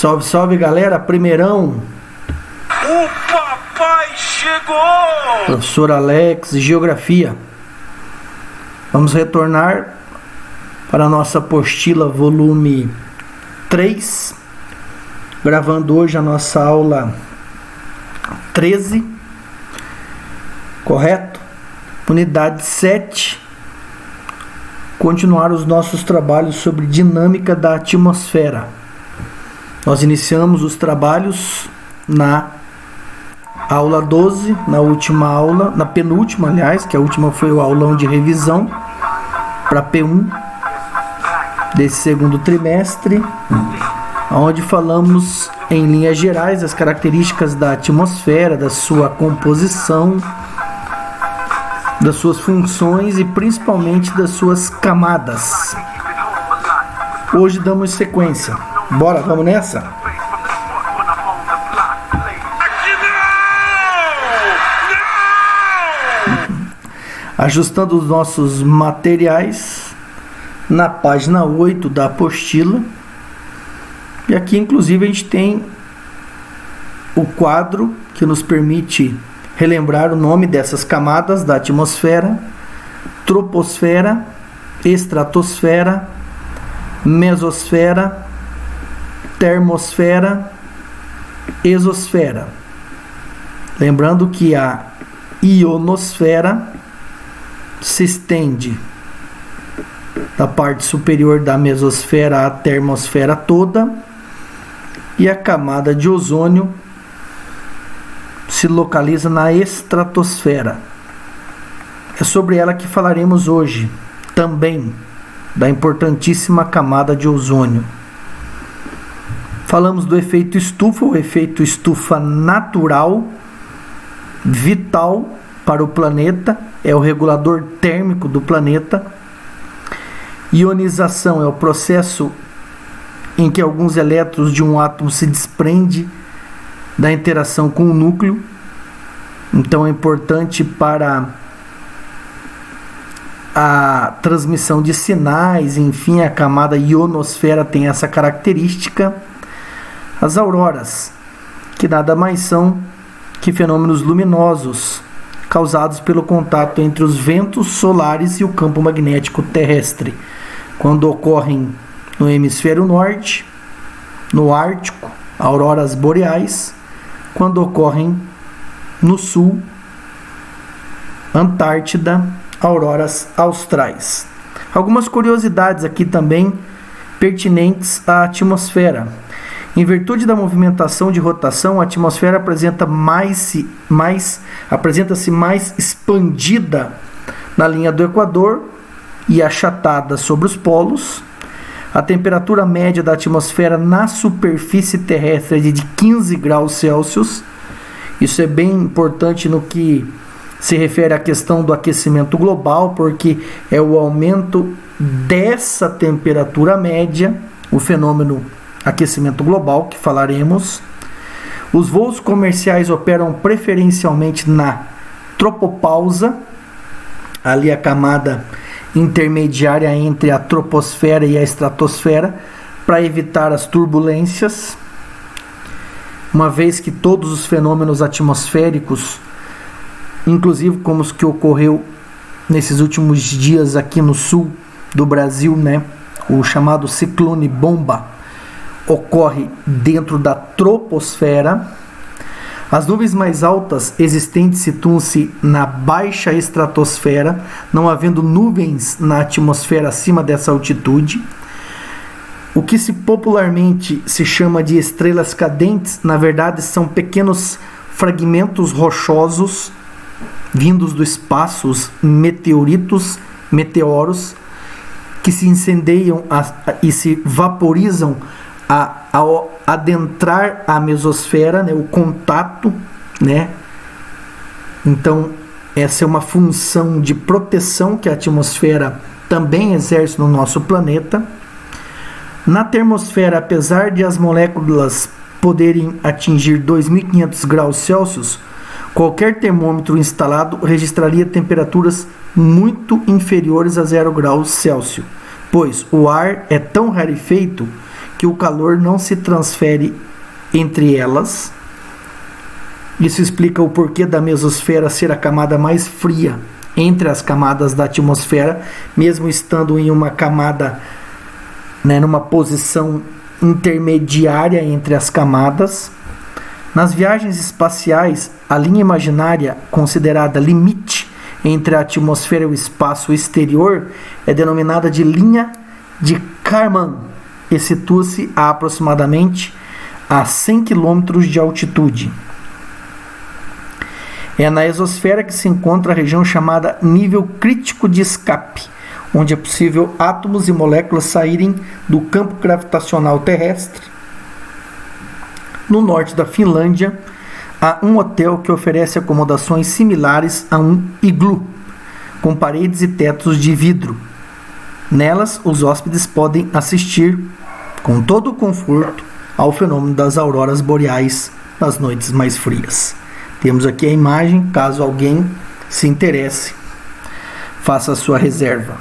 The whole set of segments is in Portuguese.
Salve, salve, galera, primeirão. O papai chegou! Professor Alex, Geografia. Vamos retornar para a nossa apostila volume 3, gravando hoje a nossa aula 13, correto? Unidade 7, continuar os nossos trabalhos sobre dinâmica da atmosfera. Nós iniciamos os trabalhos na aula 12, na última aula, na penúltima, aliás, que a última foi o aulão de revisão para P1 desse segundo trimestre, onde falamos em linhas gerais as características da atmosfera, da sua composição, das suas funções e principalmente das suas camadas. Hoje damos sequência. Bora, vamos nessa? Ajustando os nossos materiais na página 8 da apostila. E aqui, inclusive, a gente tem o quadro que nos permite relembrar o nome dessas camadas da atmosfera: troposfera, estratosfera, mesosfera, termosfera, exosfera. Lembrando que a ionosfera se estende da parte superior da mesosfera à termosfera toda, e a camada de ozônio se localiza na estratosfera. É sobre ela que falaremos hoje, também da importantíssima camada de ozônio. Falamos do efeito estufa, o efeito estufa natural, vital para o planeta, é o regulador térmico do planeta. Ionização é o processo em que alguns elétrons de um átomo se desprendem da interação com o núcleo. Então é importante para a transmissão de sinais, enfim, a camada ionosfera tem essa característica. As auroras, que nada mais são que fenômenos luminosos causados pelo contato entre os ventos solares e o campo magnético terrestre, quando ocorrem no hemisfério norte, no Ártico, auroras boreais; quando ocorrem no sul, Antártida, auroras austrais. Algumas curiosidades aqui também pertinentes à atmosfera. Em virtude da movimentação de rotação, a atmosfera apresenta-se mais expandida na linha do Equador e achatada sobre os polos. A temperatura média da atmosfera na superfície terrestre é de 15 graus Celsius. Isso é bem importante no que se refere à questão do aquecimento global, porque é o aumento dessa temperatura média, o fenômeno aquecimento global, que falaremos. Os voos comerciais operam preferencialmente na tropopausa, ali a camada intermediária entre a troposfera e a estratosfera, para evitar as turbulências, uma vez que todos os fenômenos atmosféricos, inclusive como os que ocorreu nesses últimos dias aqui no sul do Brasil, né, o chamado ciclone bomba, ocorre dentro da troposfera. As nuvens mais altas existentes situam-se na baixa estratosfera, não havendo nuvens na atmosfera acima dessa altitude. O que popularmente se chama de estrelas cadentes, na verdade são pequenos fragmentos rochosos vindos do espaço, os meteoritos, meteoros, que se incendeiam e se vaporizam ao adentrar a mesosfera, né, o contato, né? Então, essa é uma função de proteção que a atmosfera também exerce no nosso planeta. Na termosfera, apesar de as moléculas poderem atingir 2.500 graus Celsius, qualquer termômetro instalado registraria temperaturas muito inferiores a 0 graus Celsius, pois o ar é tão rarefeito que o calor não se transfere entre elas. Isso explica o porquê da mesosfera ser a camada mais fria entre as camadas da atmosfera, mesmo estando em uma camada, numa posição intermediária entre as camadas. Nas viagens espaciais, a linha imaginária considerada limite entre a atmosfera e o espaço exterior é denominada de linha de Kármán e situa-se a aproximadamente a 100 km de altitude. É na exosfera que se encontra a região chamada nível crítico de escape, onde é possível átomos e moléculas saírem do campo gravitacional terrestre. No norte da Finlândia, há um hotel que oferece acomodações similares a um iglu, com paredes e tetos de vidro. Nelas, os hóspedes podem assistir, com todo o conforto, ao fenômeno das auroras boreais nas noites mais frias. Temos aqui a imagem, caso alguém se interesse, faça a sua reserva.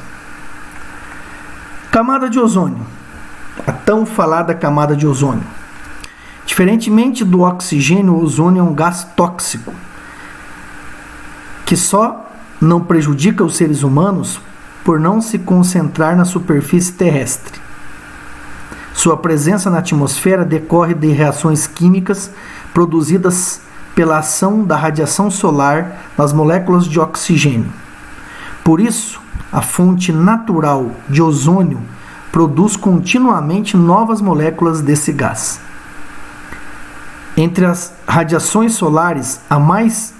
Camada de ozônio. A tão falada camada de ozônio. Diferentemente do oxigênio, o ozônio é um gás tóxico, que só não prejudica os seres humanos por não se concentrar na superfície terrestre. Sua presença na atmosfera decorre de reações químicas produzidas pela ação da radiação solar nas moléculas de oxigênio. Por isso, a fonte natural de ozônio produz continuamente novas moléculas desse gás. Entre as radiações solares, as mais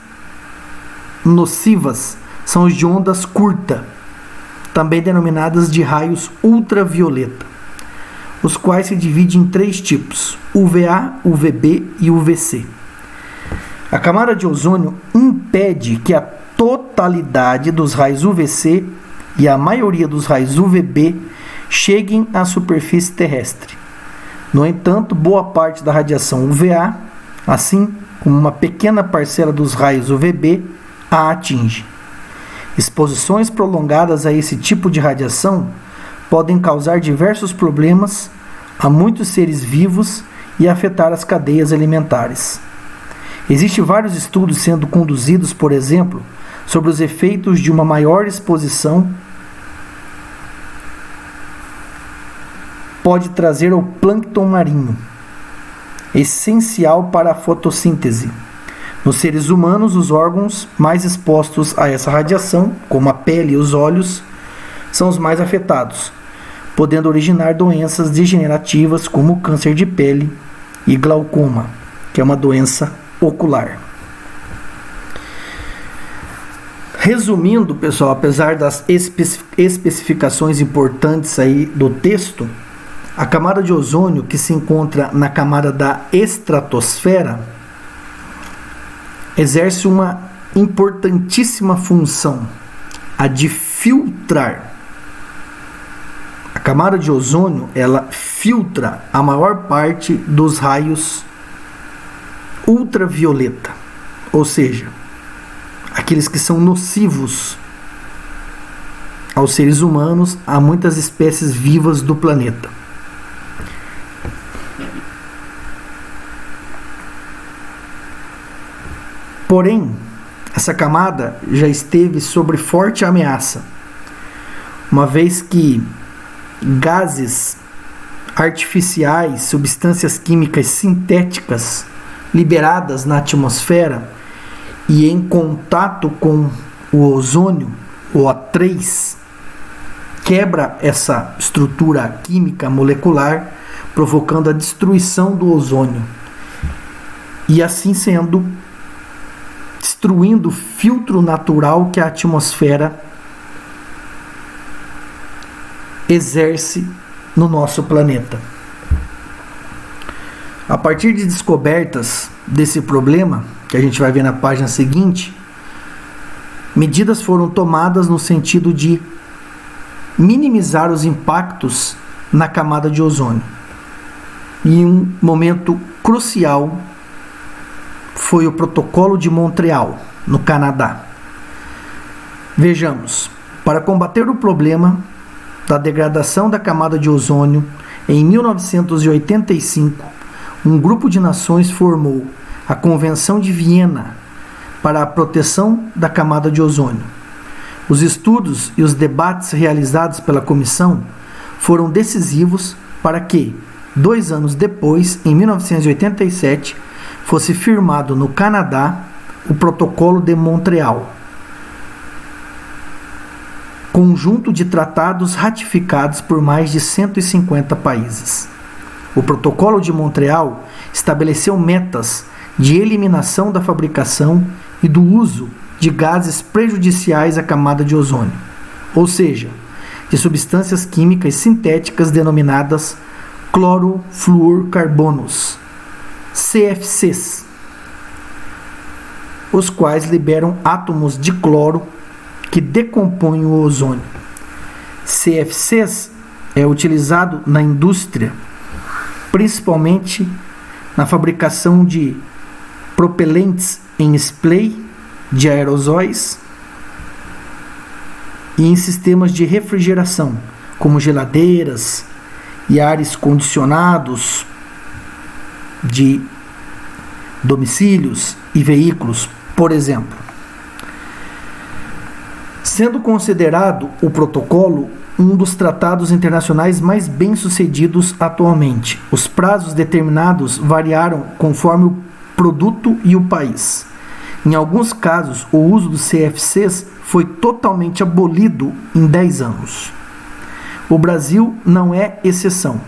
nocivas são as de ondas curtas, também denominadas de raios ultravioleta, os quais se dividem em 3 tipos: UVA, UVB e UVC. A camada de ozônio impede que a totalidade dos raios UVC e a maioria dos raios UVB cheguem à superfície terrestre. No entanto, boa parte da radiação UVA, assim como uma pequena parcela dos raios UVB, a atinge. Exposições prolongadas a esse tipo de radiação podem causar diversos problemas a muitos seres vivos e afetar as cadeias alimentares. Existem vários estudos sendo conduzidos, por exemplo, sobre os efeitos de uma maior exposição pode trazer ao plâncton marinho, essencial para a fotossíntese. Nos seres humanos, os órgãos mais expostos a essa radiação, como a pele e os olhos, são os mais afetados, podendo originar doenças degenerativas como câncer de pele e glaucoma, que é uma doença ocular. Resumindo, pessoal, apesar das especificações importantes aí do texto, a camada de ozônio, que se encontra na camada da estratosfera, exerce uma importantíssima função, a de filtrar. A camada de ozônio, ela filtra a maior parte dos raios ultravioleta, ou seja, aqueles que são nocivos aos seres humanos, a muitas espécies vivas do planeta. Porém, essa camada já esteve sob forte ameaça, uma vez que gases artificiais, substâncias químicas sintéticas liberadas na atmosfera e em contato com o ozônio, o O3, quebra essa estrutura química molecular, provocando a destruição do ozônio. E assim sendo, destruindo o filtro natural que a atmosfera exerce no nosso planeta. A partir de descobertas desse problema, que a gente vai ver na página seguinte, medidas foram tomadas no sentido de minimizar os impactos na camada de ozônio. E um momento crucial foi o Protocolo de Montreal, no Canadá. Vejamos, para combater o problema da degradação da camada de ozônio Em 1985, um grupo de nações formou a Convenção de Viena para a proteção da camada de ozônio. Os estudos e os debates realizados pela comissão foram decisivos para que, 2 anos depois, em 1987, fosse firmado no Canadá o Protocolo de Montreal, conjunto de tratados ratificados por mais de 150 países. O Protocolo de Montreal estabeleceu metas de eliminação da fabricação e do uso de gases prejudiciais à camada de ozônio, ou seja, de substâncias químicas sintéticas denominadas clorofluorcarbonos, CFCs, os quais liberam átomos de cloro que decompõem o ozônio. CFCs é utilizado na indústria, principalmente na fabricação de propelentes em spray de aerosóis e em sistemas de refrigeração, como geladeiras e ares condicionados de domicílios e veículos, por exemplo. Sendo considerado o protocolo um dos tratados internacionais mais bem-sucedidos atualmente, os prazos determinados variaram conforme o produto e o país. Em alguns casos, o uso dos CFCs foi totalmente abolido em 10 anos. O Brasil não é exceção.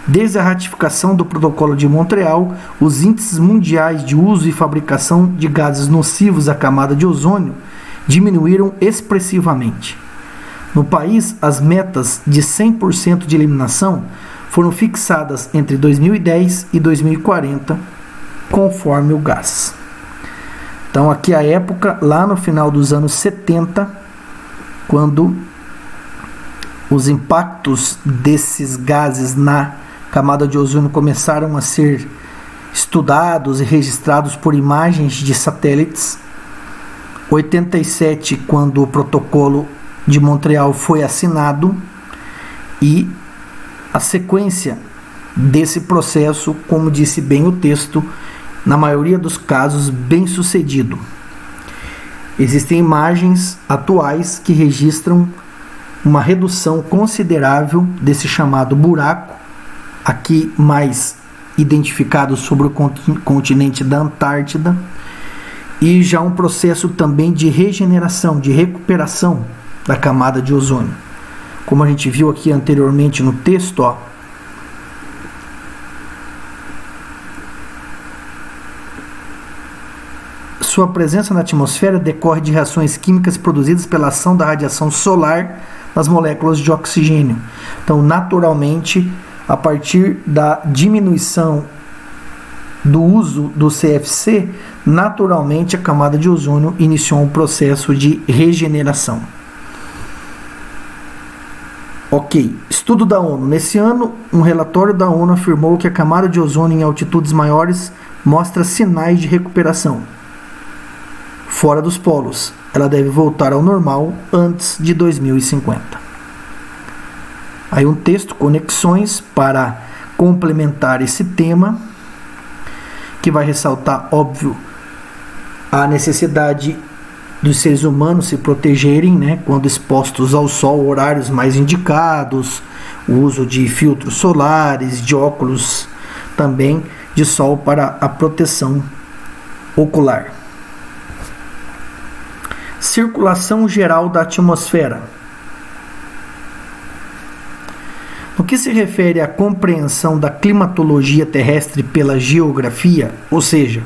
Desde a ratificação do Protocolo de Montreal, os índices mundiais de uso e fabricação de gases nocivos à camada de ozônio diminuíram expressivamente. No país, as metas de 100% de eliminação foram fixadas entre 2010 e 2040, conforme o gás. Então, aqui a época, lá no final dos anos 70, quando os impactos desses gases na camada de ozônio começaram a ser estudados e registrados por imagens de satélites. 87, quando o Protocolo de Montreal foi assinado, e a sequência desse processo, como disse bem o texto, na maioria dos casos bem sucedido. Existem imagens atuais que registram uma redução considerável desse chamado buraco, aqui mais identificado sobre o continente da Antártida, e já um processo também de regeneração, de recuperação da camada de ozônio. Como a gente viu aqui anteriormente no texto, sua presença na atmosfera decorre de reações químicas produzidas pela ação da radiação solar nas moléculas de oxigênio. Então, naturalmente, a partir da diminuição do uso do CFC, naturalmente a camada de ozônio iniciou um processo de regeneração. Ok, estudo da ONU. Nesse ano, um relatório da ONU afirmou que a camada de ozônio em altitudes maiores mostra sinais de recuperação. Fora dos polos, ela deve voltar ao normal antes de 2050. Aí um texto, conexões, para complementar esse tema, que vai ressaltar, óbvio, a necessidade dos seres humanos se protegerem, quando expostos ao sol, horários mais indicados, o uso de filtros solares, de óculos também de sol para a proteção ocular. Circulação geral da atmosfera. No que se refere à compreensão da climatologia terrestre pela geografia, ou seja,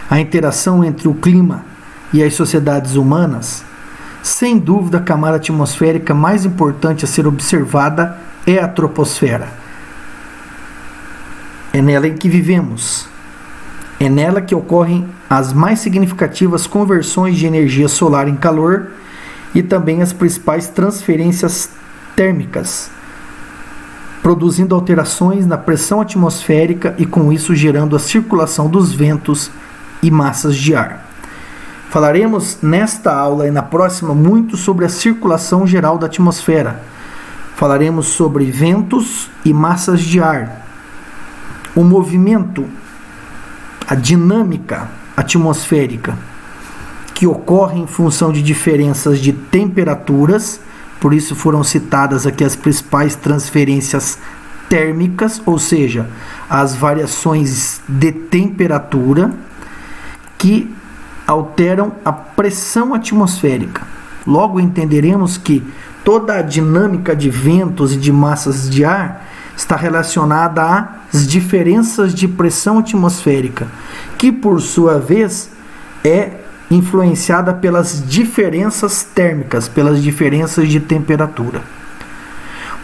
a interação entre o clima e as sociedades humanas, sem dúvida a camada atmosférica mais importante a ser observada é a troposfera. É nela em que vivemos. É nela que ocorrem as mais significativas conversões de energia solar em calor e também as principais transferências térmicas, produzindo alterações na pressão atmosférica e com isso gerando a circulação dos ventos e massas de ar. Falaremos nesta aula e na próxima muito sobre a circulação geral da atmosfera. falaremos sobre ventos e massas de ar, o movimento, a dinâmica atmosférica que ocorre em função de diferenças de temperaturas, por isso foram citadas aqui as principais transferências térmicas, ou seja, as variações de temperatura que alteram a pressão atmosférica. Logo entenderemos que toda a dinâmica de ventos e de massas de ar está relacionada às diferenças de pressão atmosférica, que por sua vez é influenciada pelas diferenças térmicas, pelas diferenças de temperatura.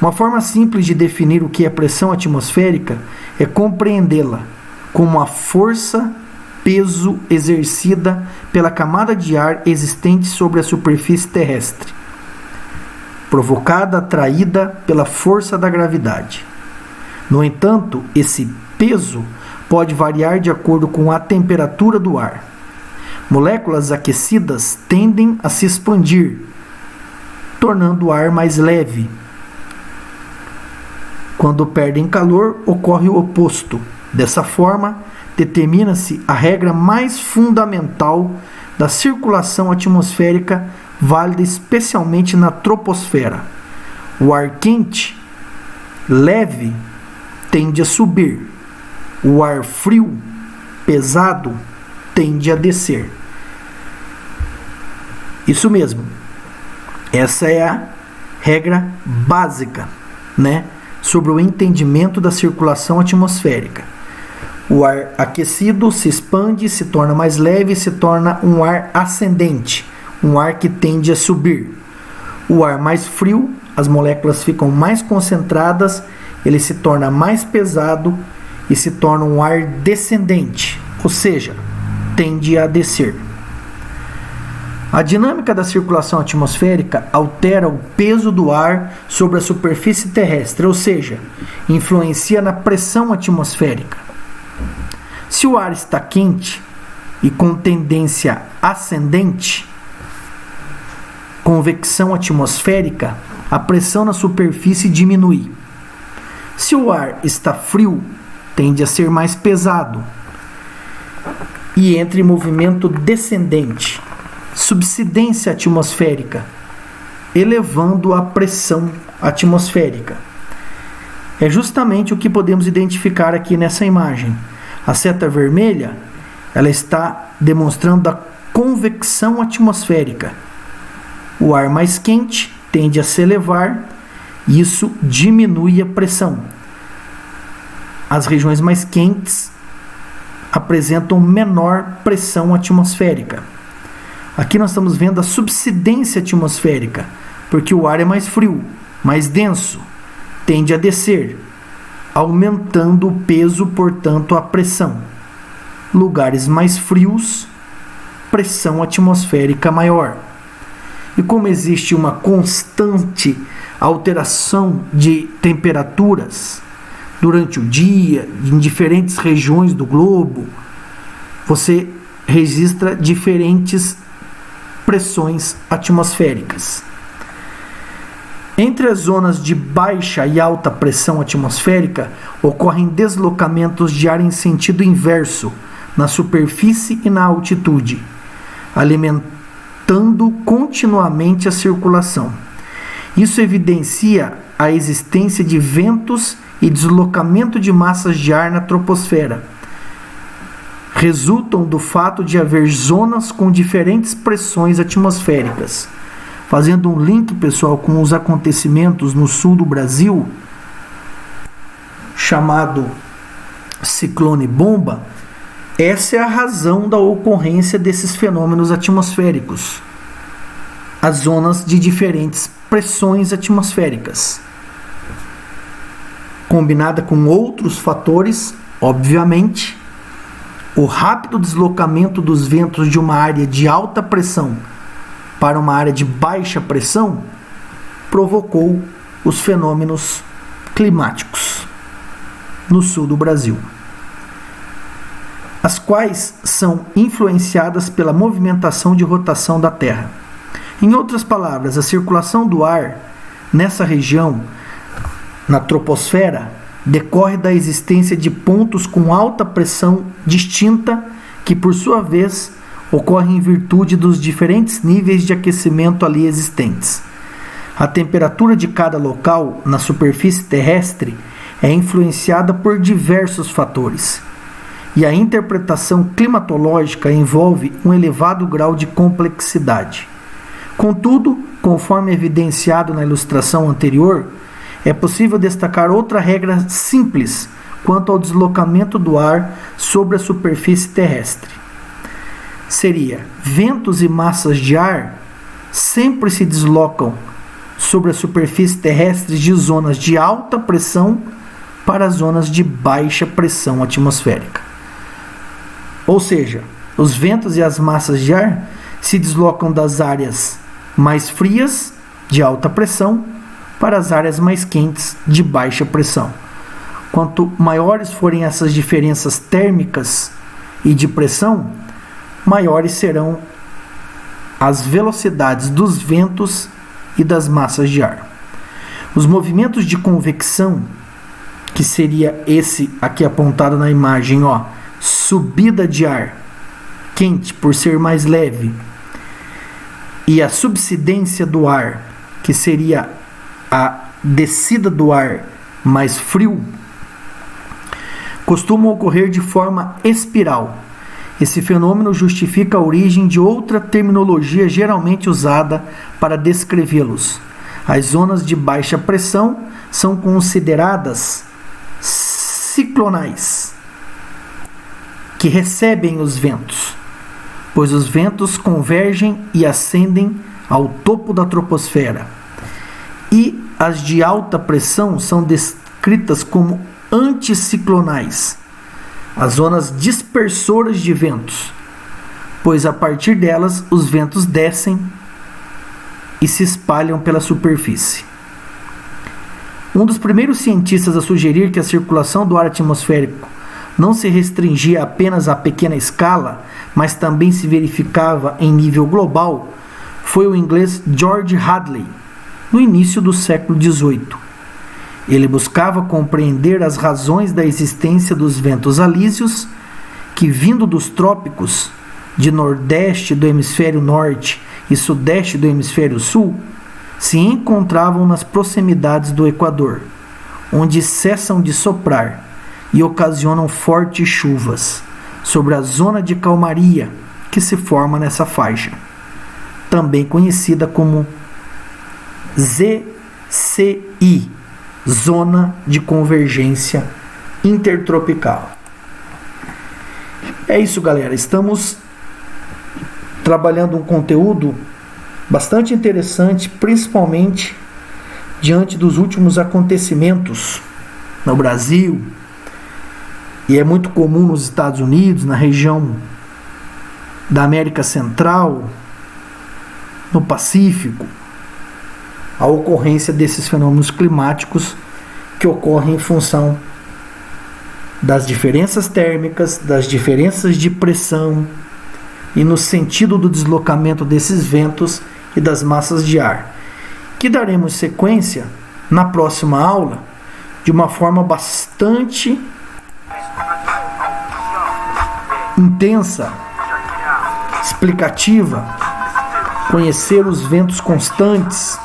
Uma forma simples de definir o que é pressão atmosférica é compreendê-la como a força, peso exercida pela camada de ar existente sobre a superfície terrestre, provocada, atraída pela força da gravidade. No entanto, esse peso pode variar de acordo com a temperatura do ar. Moléculas aquecidas tendem a se expandir, tornando o ar mais leve. Quando perdem calor, ocorre o oposto. Dessa forma, determina-se a regra mais fundamental da circulação atmosférica, válida especialmente na troposfera. O ar quente, leve, tende a subir. O ar frio, pesado, tende a descer. Isso mesmo. Essa é a regra básica, sobre o entendimento da circulação atmosférica. O ar aquecido se expande, se torna mais leve e se torna um ar ascendente, um ar que tende a subir. O ar mais frio, as moléculas ficam mais concentradas, ele se torna mais pesado e se torna um ar descendente, ou seja, tende a descer. A dinâmica da circulação atmosférica altera o peso do ar sobre a superfície terrestre, ou seja, influencia na pressão atmosférica. Se o ar está quente e com tendência ascendente, convecção atmosférica, a pressão na superfície diminui. Se o ar está frio, tende a ser mais pesado e entra em movimento descendente, subsidência atmosférica, elevando a pressão atmosférica. É justamente o que podemos identificar aqui nessa imagem. A seta vermelha, ela está demonstrando a convecção atmosférica. O ar mais quente tende a se elevar e isso diminui a pressão. As regiões mais quentes apresentam menor pressão atmosférica. Aqui nós estamos vendo a subsidência atmosférica, porque o ar é mais frio, mais denso, tende a descer, aumentando o peso, portanto, a pressão. Lugares mais frios, pressão atmosférica maior. E como existe uma constante alteração de temperaturas durante o dia, em diferentes regiões do globo, você registra diferentes pressões atmosféricas. Entre as zonas de baixa e alta pressão atmosférica, ocorrem deslocamentos de ar em sentido inverso, na superfície e na altitude, alimentando continuamente a circulação. Isso evidencia a existência de ventos e deslocamento de massas de ar na troposfera. Resultam do fato de haver zonas com diferentes pressões atmosféricas. Fazendo um link, pessoal, com os acontecimentos no sul do Brasil, chamado ciclone bomba, essa é a razão da ocorrência desses fenômenos atmosféricos. As zonas de diferentes pressões atmosféricas, combinada com outros fatores, obviamente, o rápido deslocamento dos ventos de uma área de alta pressão para uma área de baixa pressão provocou os fenômenos climáticos no sul do Brasil, as quais são influenciadas pela movimentação de rotação da Terra. Em outras palavras, a circulação do ar nessa região na troposfera decorre da existência de pontos com alta pressão distinta que, por sua vez, ocorrem em virtude dos diferentes níveis de aquecimento ali existentes. A temperatura de cada local na superfície terrestre é influenciada por diversos fatores, e a interpretação climatológica envolve um elevado grau de complexidade. Contudo, conforme evidenciado na ilustração anterior, é possível destacar outra regra simples quanto ao deslocamento do ar sobre a superfície terrestre. Seria: ventos e massas de ar sempre se deslocam sobre a superfície terrestre de zonas de alta pressão para zonas de baixa pressão atmosférica. Ou seja, os ventos e as massas de ar se deslocam das áreas mais frias, de alta pressão, para as áreas mais quentes, de baixa pressão. Quanto maiores forem essas diferenças térmicas e de pressão, maiores serão as velocidades dos ventos e das massas de ar. Os movimentos de convecção, que seria esse aqui apontado na imagem, subida de ar quente por ser mais leve, e a subsidência do ar, que seria a descida do ar mais frio, costumam ocorrer de forma espiral. Esse fenômeno justifica a origem de outra terminologia geralmente usada para descrevê-los. As zonas de baixa pressão são consideradas ciclonais, que recebem os ventos, pois os ventos convergem e ascendem ao topo da troposfera. E as de alta pressão são descritas como anticiclonais, as zonas dispersoras de ventos, pois a partir delas os ventos descem e se espalham pela superfície. Um dos primeiros cientistas a sugerir que a circulação do ar atmosférico não se restringia apenas à pequena escala, mas também se verificava em nível global, foi o inglês George Hadley, no início do século XVIII. Ele buscava compreender as razões da existência dos ventos alísios, que, vindo dos trópicos, de nordeste do hemisfério norte e sudeste do hemisfério sul, se encontravam nas proximidades do Equador, onde cessam de soprar e ocasionam fortes chuvas sobre a zona de calmaria que se forma nessa faixa, também conhecida como ZCI, Zona de Convergência Intertropical. É isso, galera. Estamos trabalhando um conteúdo bastante interessante, principalmente diante dos últimos acontecimentos no Brasil, e é muito comum nos Estados Unidos, na região da América Central, no Pacífico, a ocorrência desses fenômenos climáticos que ocorrem em função das diferenças térmicas, das diferenças de pressão e no sentido do deslocamento desses ventos e das massas de ar, que daremos sequência na próxima aula de uma forma bastante intensa, explicativa, conhecer os ventos constantes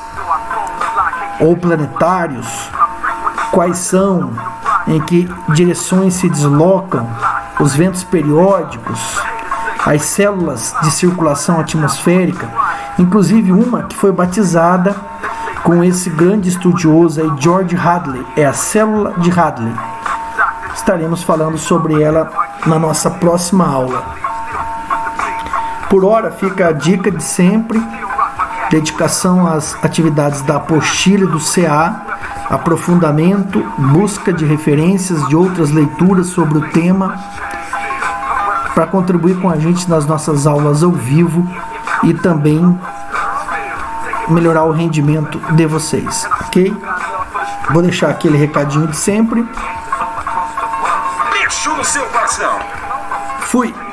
ou planetários, quais são, em que direções se deslocam, os ventos periódicos, as células de circulação atmosférica, inclusive uma que foi batizada com esse grande estudioso aí, George Hadley, é a célula de Hadley. Estaremos falando sobre ela na nossa próxima aula. Por hora fica a dica de sempre: dedicação às atividades da apostila e do CA, aprofundamento, busca de referências de outras leituras sobre o tema, para contribuir com a gente nas nossas aulas ao vivo e também melhorar o rendimento de vocês, ok? Vou deixar aquele recadinho de sempre. Bicho no seu coração. Fui!